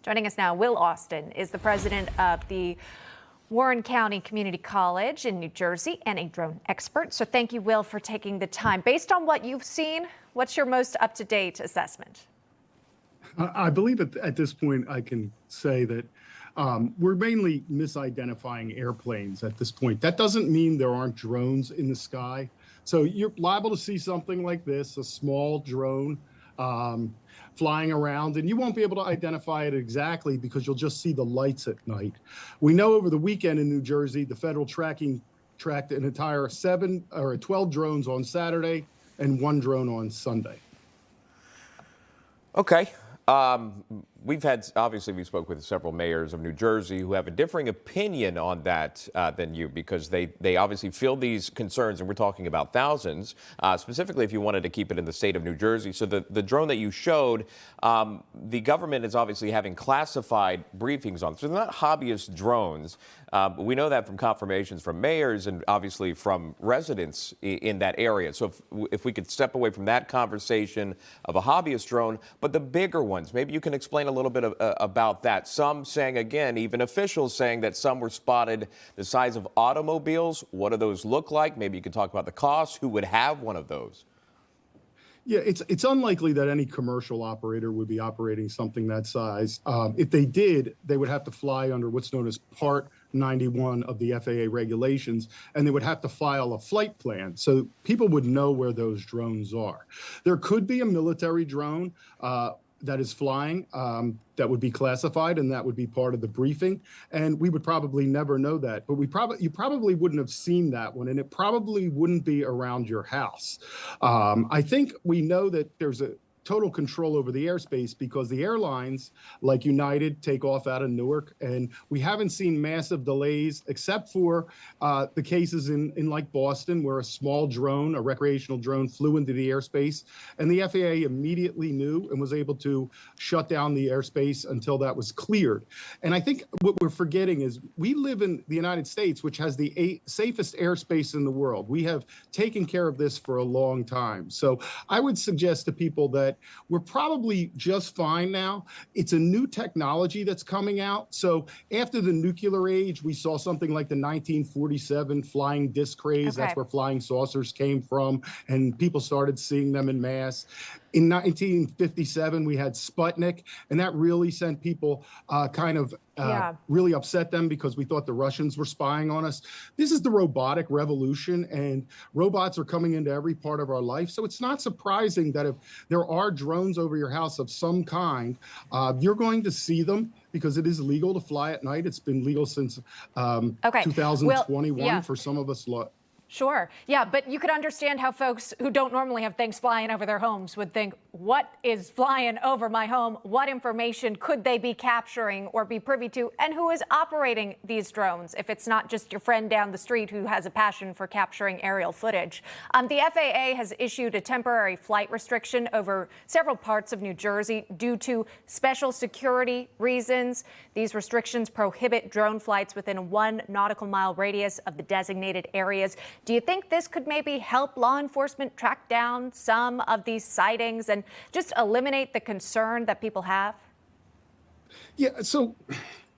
Joining us now, Will Austin is the president of the Warren County Community College in New Jersey and a drone expert. So thank you, Will, for taking the time. Based on what you've seen, what's your most up-to-date assessment? I believe at this point I can say that we're mainly misidentifying airplanes at this point. That doesn't mean there aren't drones in the sky. So you're liable to see something like this, a small drone flying around, and you won't be able to identify it exactly because you'll just see the lights at night. We know over the weekend in New Jersey, the federal tracking tracked an entire 12 drones on Saturday and 1 drone on Sunday. Okay. We spoke with several mayors of New Jersey who have a differing opinion on that than you, because they obviously feel these concerns, and we're talking about thousands, specifically if you wanted to keep it in the state of New Jersey. So the drone that you showed, the government is obviously having classified briefings on. So they're not hobbyist drones. We know that from confirmations from mayors and obviously from residents in that area. So if we could step away from that conversation of a hobbyist drone, but the bigger ones, maybe you can explain a little bit about that. Some saying, again, even officials saying that some were spotted the size of automobiles. What do those look like? Maybe you could talk about the cost. Who would have one of those? Yeah, it's unlikely that any commercial operator would be operating something that size. If they did, they would have to fly under what's known as Part 91 of the FAA regulations, and they would have to file a flight plan so people would know where those drones are. There could be a military drone that is flying that would be classified, and that would be part of the briefing, and we would probably never know that. But you probably wouldn't have seen that one, and it probably wouldn't be around your house. I think we know that there's a total control over the airspace because the airlines like United take off out of Newark, and we haven't seen massive delays except for the cases in like Boston, where a small drone, a recreational drone, flew into the airspace, and the FAA immediately knew and was able to shut down the airspace until that was cleared. And I think what we're forgetting is we live in the United States, which has the safest airspace in the world. We have taken care of this for a long time. So I would suggest to people that we're probably just fine now. It's a new technology that's coming out. So after the nuclear age, we saw something like the 1947 flying disc craze. Okay. That's where flying saucers came from, and people started seeing them en masse. In 1957, we had Sputnik, and that really sent people really upset them because we thought the Russians were spying on us. This is the robotic revolution, and robots are coming into every part of our life. So it's not surprising that if there are drones over your house of some kind, you're going to see them because it is legal to fly at night. It's been legal since 2021 for some of us. Sure. Yeah, but you could understand how folks who don't normally have things flying over their homes would think, what is flying over my home? What information could they be capturing or be privy to? And who is operating these drones if it's not just your friend down the street who has a passion for capturing aerial footage? The FAA has issued a temporary flight restriction over several parts of New Jersey due to special security reasons. These restrictions prohibit drone flights within a 1 nautical mile radius of the designated areas. Do you think this could maybe help law enforcement track down some of these sightings and just eliminate the concern that people have? Yeah, so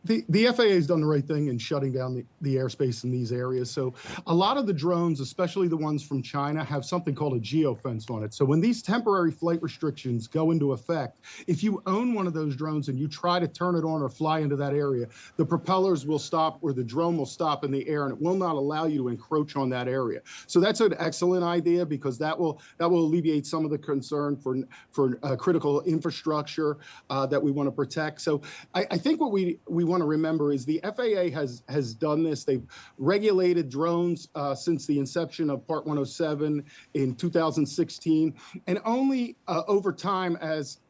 the FAA has done the right thing in shutting down the airspace in these areas. So a lot of the drones, especially the ones from China, have something called a geofence on it. So when these temporary flight restrictions go into effect, if you own one of those drones and you try to turn it on or fly into that area, the propellers will stop or the drone will stop in the air, and it will not allow you to encroach on that area. So that's an excellent idea because that will alleviate some of the concern for critical infrastructure that we want to protect. So I think what we want to remember is the FAA has done this. They've regulated drones since the inception of Part 107 in 2016, and only over time as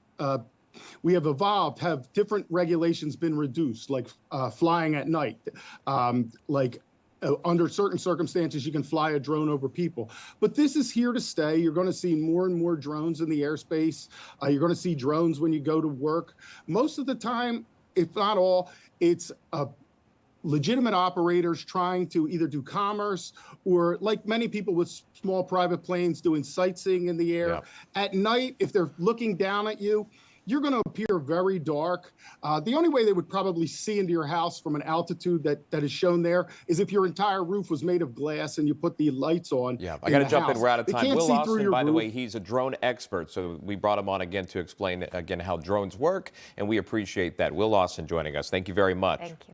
we have evolved, have different regulations been reduced, like flying at night, under certain circumstances, you can fly a drone over people. But this is here to stay. You're going to see more and more drones in the airspace. You're going to see drones when you go to work. Most of the time, if not all, it's legitimate operators trying to either do commerce or, like many people with small private planes, doing sightseeing in the air. Yeah. At night, if they're looking down at you, you're going to appear very dark. The only way they would probably see into your house from an altitude that is shown there is if your entire roof was made of glass and you put the lights on. Yeah, I got to jump in. We're out of They time. can't Will see through Austin, your by the roof. way, he's a drone expert, so we brought him on again to explain again how drones work, and we appreciate that. Will Austin joining us. Thank you very much. Thank you.